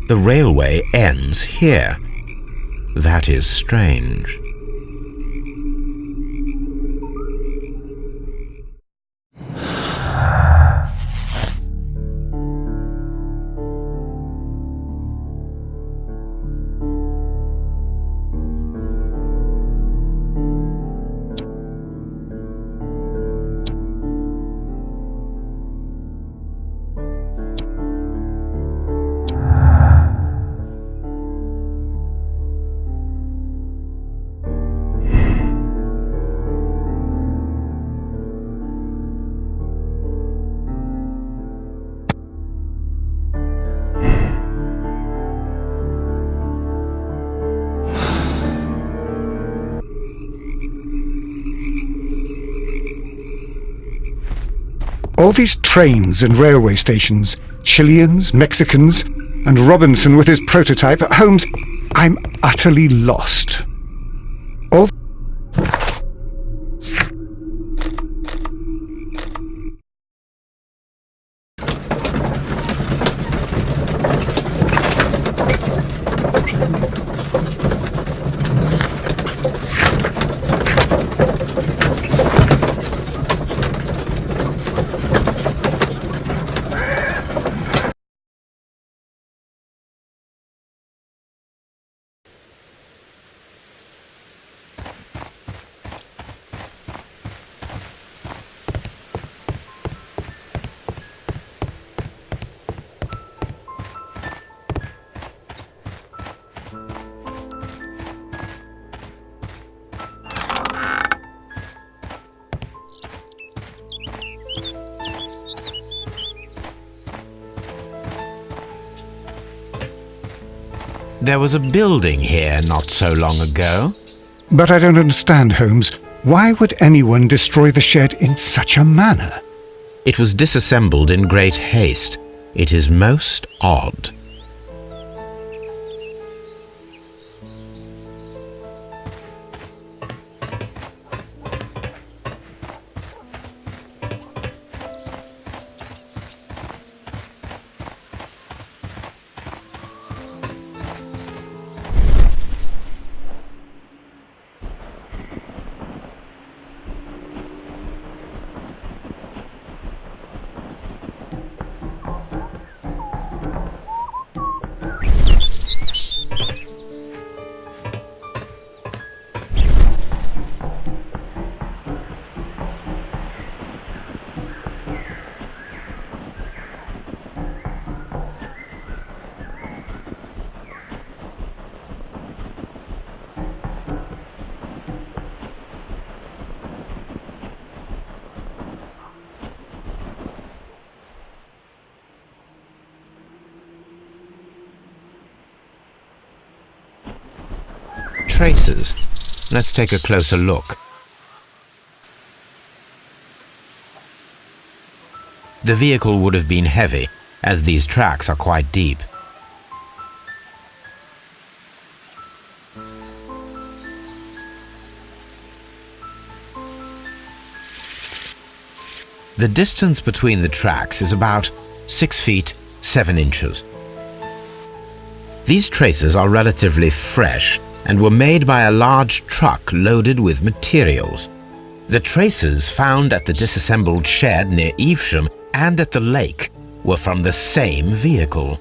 The railway ends here. That is strange. All these trains and railway stations, Chileans, Mexicans, and Robinson with his prototype. Holmes, I'm utterly lost. All... There was a building here not so long ago. But I don't understand, Holmes. Why would anyone destroy the shed in such a manner? It was disassembled in great haste. It is most odd. Traces. Let's take a closer look. The vehicle would have been heavy, as these tracks are quite deep. The distance between the tracks is about 6 feet 7 inches. These traces are relatively fresh and were made by a large truck loaded with materials. The traces found at the disassembled shed near Evesham and at the lake were from the same vehicle.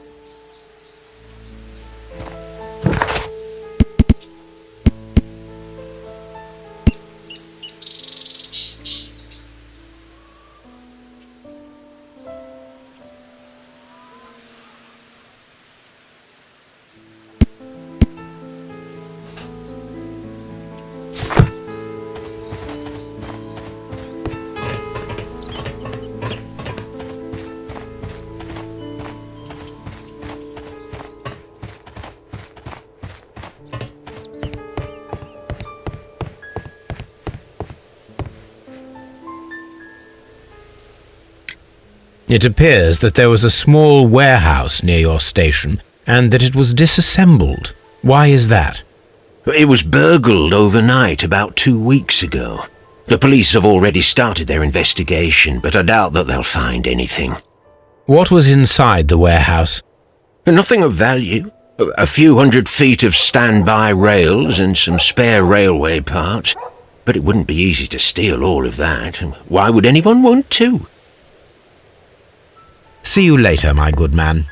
It appears that there was a small warehouse near your station and that it was disassembled. Why is that? It was burgled overnight about 2 weeks ago. The police have already started their investigation, but I doubt that they'll find anything. What was inside the warehouse? Nothing of value. A few 100 feet of standby rails and some spare railway parts. But it wouldn't be easy to steal all of that. Why would anyone want to? See you later, my good man.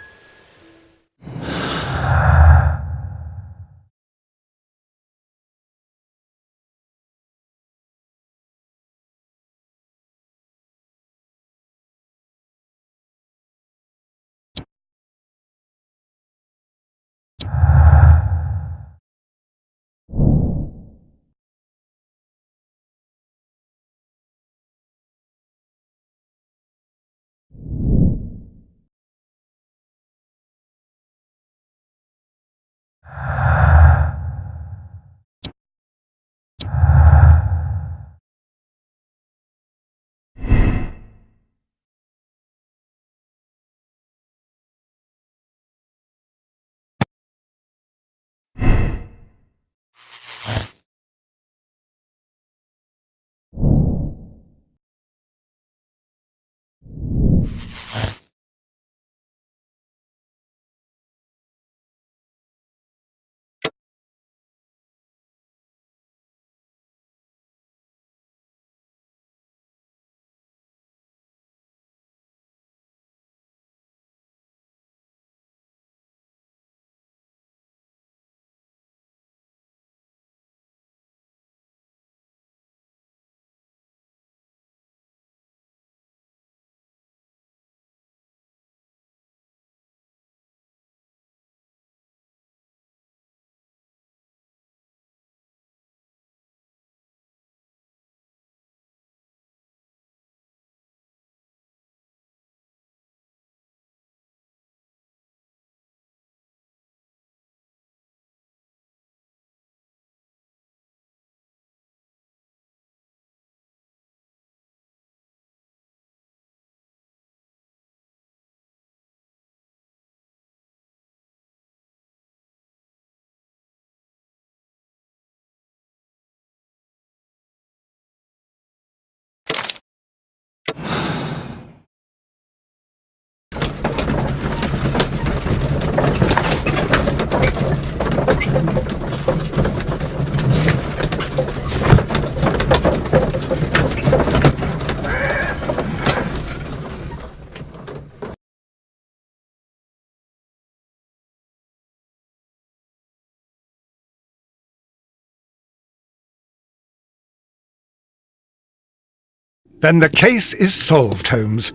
Then the case is solved, Holmes.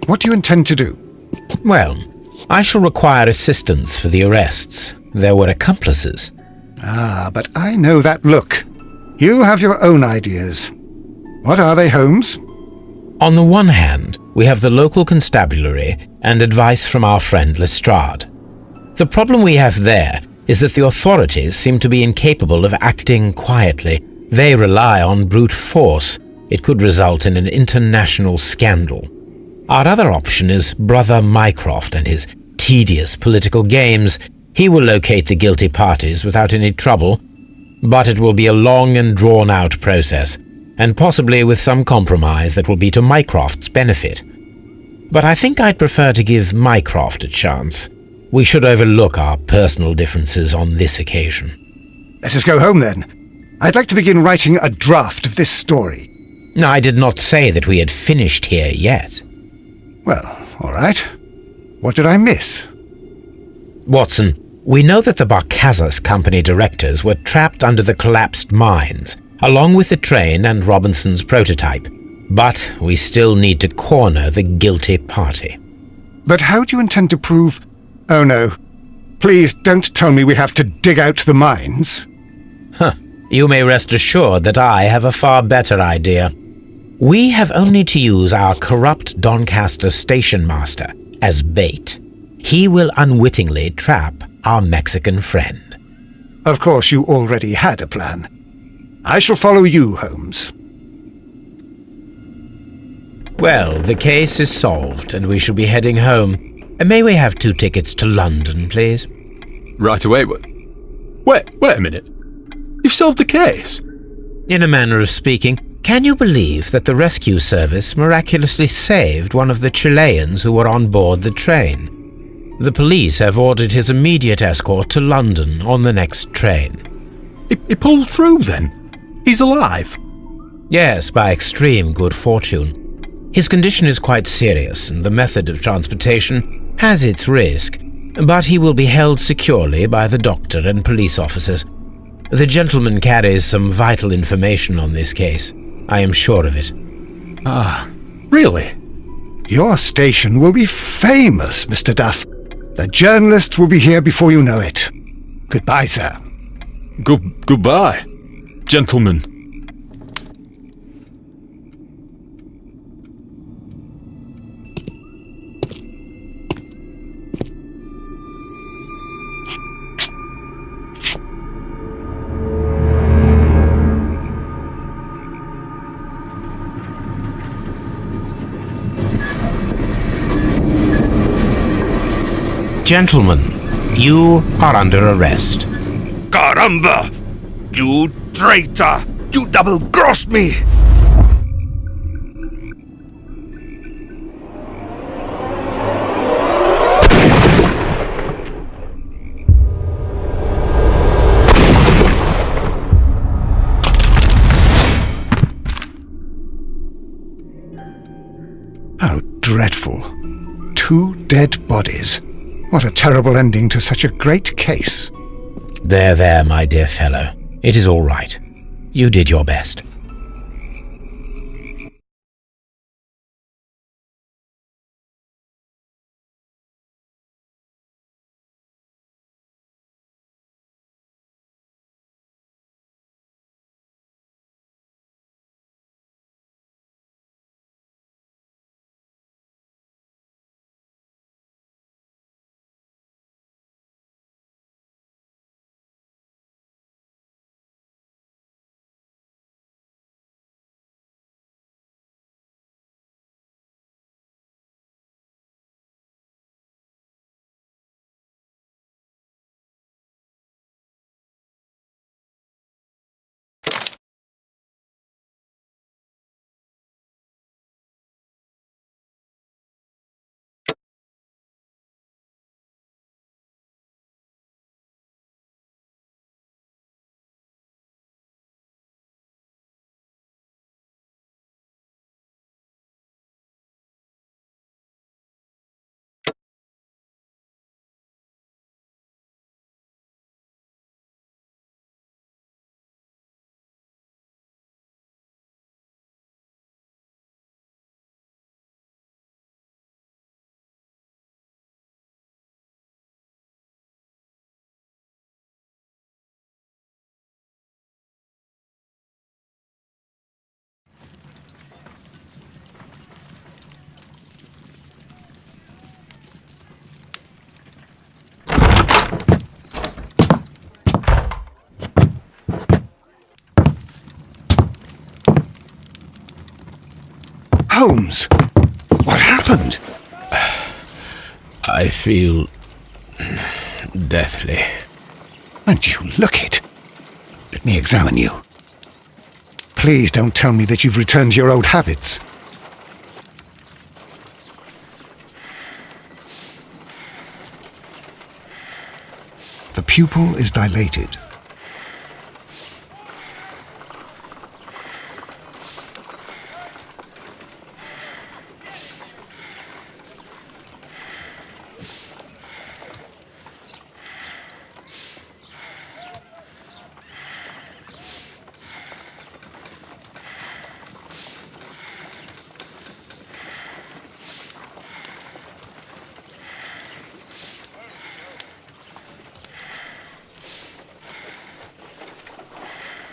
What do you intend to do? Well, I shall require assistance for the arrests. There were accomplices. Ah, but I know that look. You have your own ideas. What are they, Holmes? On the one hand, we have the local constabulary and advice from our friend Lestrade. The problem we have there is that the authorities seem to be incapable of acting quietly. They rely on brute force. It could result in an international scandal. Our other option is Brother Mycroft and his tedious political games. He will locate the guilty parties without any trouble, but it will be a long and drawn-out process, and possibly with some compromise that will be to Mycroft's benefit. But I think I'd prefer to give Mycroft a chance. We should overlook our personal differences on this occasion. Let us go home, then. I'd like to begin writing a draft of this story. I did not say that we had finished here yet. Well, all right. What did I miss? Watson, we know that the Barcazas Company directors were trapped under the collapsed mines, along with the train and Robinson's prototype. But we still need to corner the guilty party. But how do you intend to prove... Oh, no. Please don't tell me we have to dig out the mines. You may rest assured that I have a far better idea. We have only to use our corrupt Doncaster station master as bait. He will unwittingly trap our Mexican friend. Of course, you already had a plan. I shall follow you, Holmes. Well, the case is solved, and we shall be heading home. May we have 2 tickets to London, please? Right away. Wait a minute. You've solved the case? In a manner of speaking. Can you believe that the rescue service miraculously saved one of the Chileans who were on board the train? The police have ordered his immediate escort to London on the next train. He pulled through then? He's alive? Yes, by extreme good fortune. His condition is quite serious, and the method of transportation has its risk, but he will be held securely by the doctor and police officers. The gentleman carries some vital information on this case. I am sure of it. Ah, really? Your station will be famous, Mr. Duff. The journalists will be here before you know it. Goodbye, sir. Goodbye, gentlemen. Gentlemen, you are under arrest. Caramba! You traitor! You double-crossed me! How dreadful. 2 dead bodies. What a terrible ending to such a great case. There, my dear fellow. It is all right. You did your best. Holmes! What happened? I feel deathly. And you look it. Let me examine you. Please don't tell me that you've returned to your old habits. The pupil is dilated.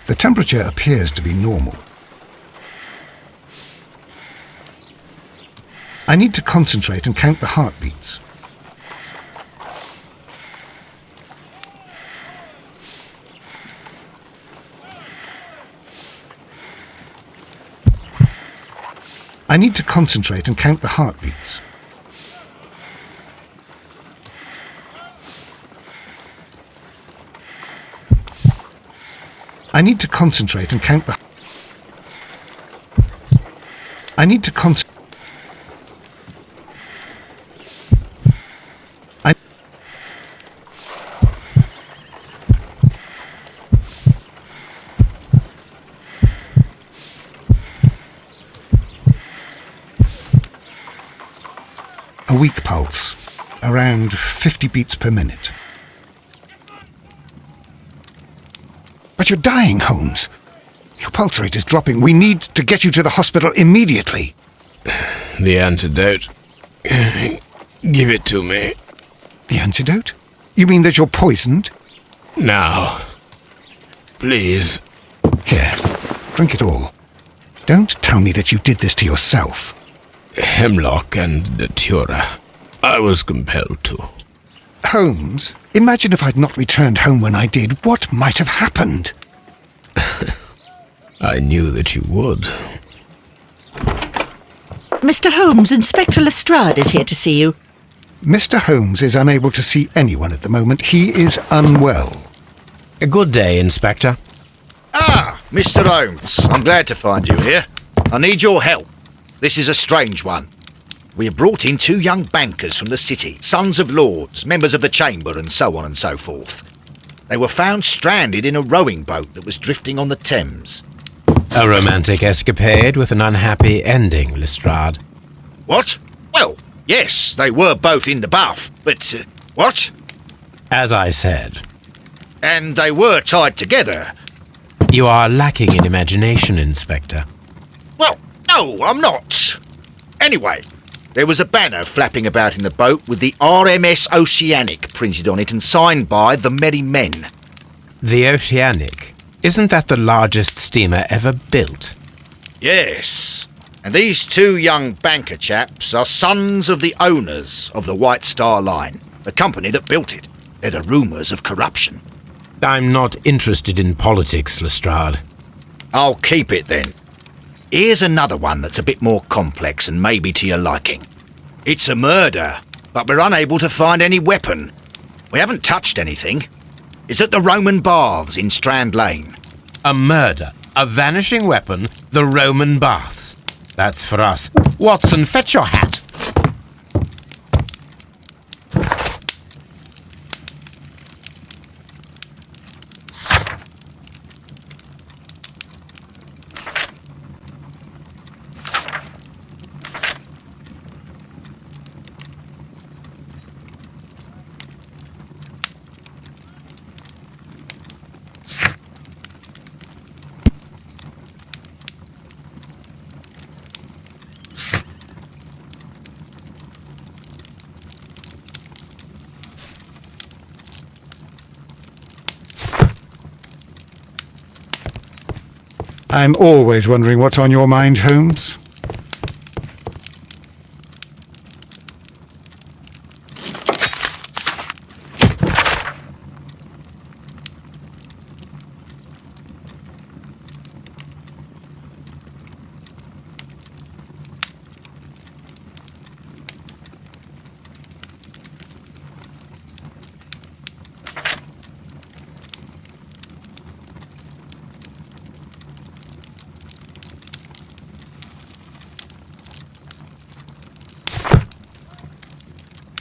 The temperature appears to be normal. I need to concentrate and count the heartbeats. I need to concentrate and count the heartbeats. I need to concentrate and count the... I need to concentrate... A weak pulse, around 50 beats per minute. But you're dying, Holmes. Your pulse rate is dropping. We need to get you to the hospital immediately. The antidote. Give it to me. The antidote? You mean that you're poisoned? Now. Please. Here, drink it all. Don't tell me that you did this to yourself. Hemlock and datura. I was compelled to. Holmes, imagine if I'd not returned home when I did. What might have happened? I knew that you would. Mr. Holmes, Inspector Lestrade is here to see you. Mr. Holmes is unable to see anyone at the moment. He is unwell. A good day, Inspector. Ah, Mr. Holmes, I'm glad to find you here. I need your help. This is a strange one. We have brought in 2 young bankers from the city, sons of lords, members of the chamber, and so on and so forth. They were found stranded in a rowing boat that was drifting on the Thames. A romantic escapade with an unhappy ending, Lestrade. What? Well, yes, they were both in the bath, but, what? As I said, And they were tied together. you are lacking in imagination, Inspector. Well, no, I'm not. Anyway, there was a banner flapping about in the boat with the RMS Oceanic printed on it and signed by the Merry Men. The Oceanic. Isn't that the largest steamer ever built? Yes. And these 2 young banker chaps are sons of the owners of the White Star Line, the company that built it. There are rumours of corruption. I'm not interested in politics, Lestrade. I'll keep it then. Here's another one that's a bit more complex and maybe to your liking. It's a murder, but we're unable to find any weapon. We haven't touched anything. It's at the Roman Baths in Strand Lane. A murder, a vanishing weapon, the Roman Baths. That's for us. Watson, fetch your hat. I'm always wondering what's on your mind, Holmes.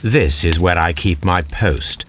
This is where I keep my post.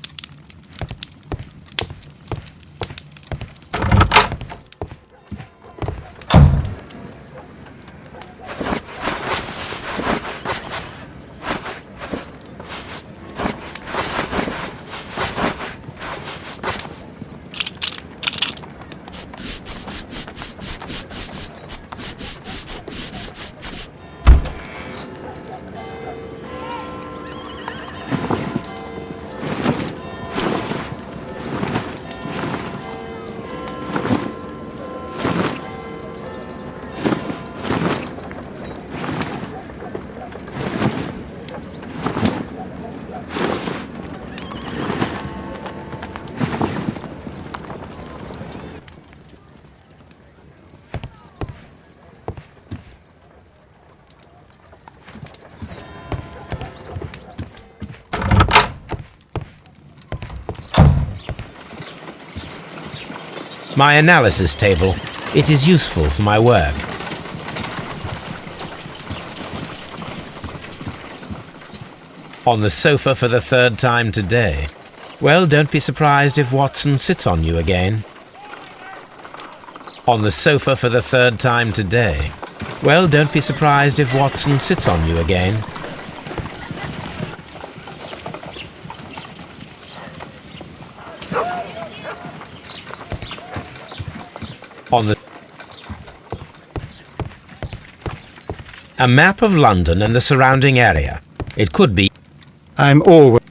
My analysis table. It is useful for my work. On the sofa for the 3rd time today. Well, don't be surprised if Watson sits on you again. On the sofa for the 3rd time today. Well, don't be surprised if Watson sits on you again. A map of London and the surrounding area. It could be... I'm always...